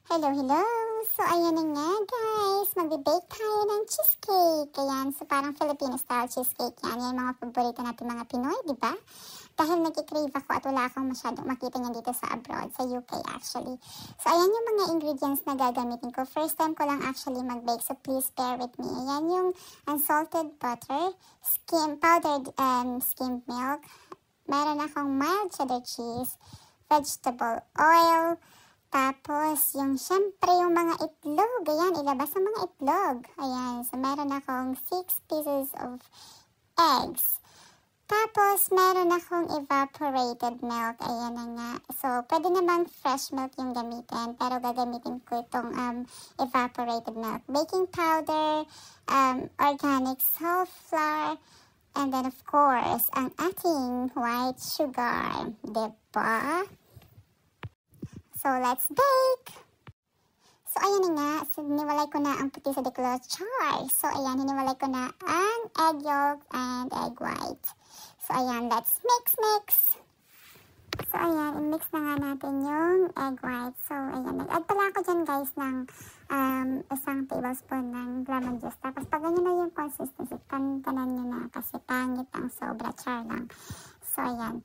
Hello, hello! So, ayan na nga guys, magbe-bake tayo ng cheesecake. Ayan, so parang Filipino-style cheesecake yan. Yan mga paborito natin mga Pinoy, di ba? Dahil nag-crave ako at wala akong masyadong makita niyan dito sa abroad, sa UK actually. So, ayan yung mga ingredients na gagamitin ko. First time ko lang actually mag-bake, so please bear with me. Ayan yung unsalted butter, powdered skimmed milk, meron akong mild cheddar cheese, vegetable oil, tapos, syempre, yung mga itlog. Ayan, ilabas ang mga itlog. Ayan, so meron akong 6 pieces of eggs. Tapos, meron akong evaporated milk. Ayan na nga. So, pwede namang fresh milk yung gamitin. Pero gagamitin ko itong evaporated milk. Baking powder, organic salt flour, and then of course, ang ating white sugar. Diba? So, let's bake! So, ayan nga. So, hiniwalay ko na ang puti sa declare char. So, ayan, hiniwalay ko na ang egg yolk and egg white. So, ayan, let's mix. So, ayan, i-mix na nga natin yung egg white. So, ayan, nag-add pala ako dyan, guys, ng isang tablespoon ng lemon juice. Tapos, pag ganyan na yung consistency, tanan nyo na kasi pangit ang sobra, char lang. So, ayan.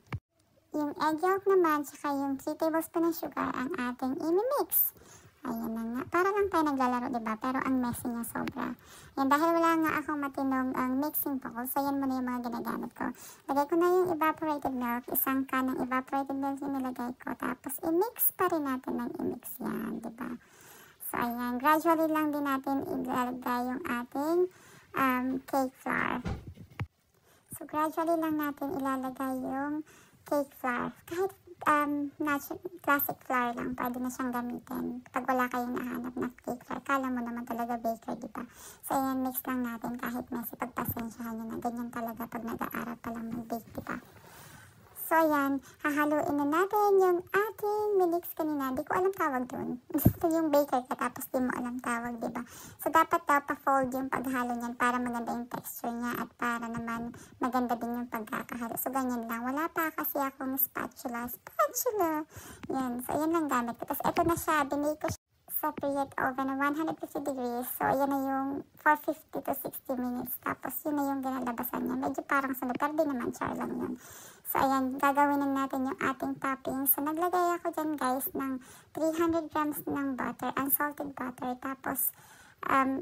Yung egg yolk naman, tsaka yung 3 tablespoon ng sugar ang ating i-mix. Ayan na nga. Para lang tayo naglalaro, diba? Pero ang messy niya sobra. Yan, dahil wala nga akong matinong mixing bowl, so yan muna yung mga ginagamit ko. Lagay ko na yung evaporated milk. Isang can ng evaporated milk yung nilagay ko. Tapos, i-mix pa rin natin ng i-mix yan, diba? So, ayan. Gradually lang din natin ilalagay yung ating cake flour. So, gradually lang natin ilalagay yung cake flour. Kahit classic flour lang, pwede na siyang gamitin. Pag wala kayong nahanap na cake flour, kala mo naman talaga baker, diba? So, ayan, mix lang natin kahit messy. Pagpasensyahan nyo na, ganyan talaga pag nag-aaral pa lang mag-bake, diba? So, ayan, hahaluin na natin yung ating minix kanina. Di ko alam tawag dun. Yung baker ka, tapos di mo alam tawag, diba? So, dapat daw pa-fold yung paghalo niyan para maganda yung texture niya at para naman maganda din yung pagkakahalo. So, ganyan lang. Wala pa kasi akong spatula. Yan. So, ayan lang gamit ko. Tapos, ito na siya. Binake ko siya sa preheat oven na 150 degrees. So, ayan na yung 450 to 60 minutes. Tapos, yun na yung ginalabasan niya. Medyo parang sunog, pero di naman, char lang yun. So, ayan, gagawin na natin yung ating topping. So, naglagay ako dyan, guys, ng 300 grams ng butter, unsalted butter. Tapos,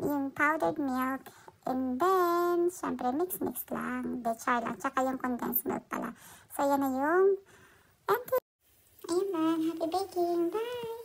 yung powdered milk. And then, syempre, mix lang. De, char lang. Tsaka yung condensed milk pala. So, ayan na yung empty. Ayan na, happy baking. Bye!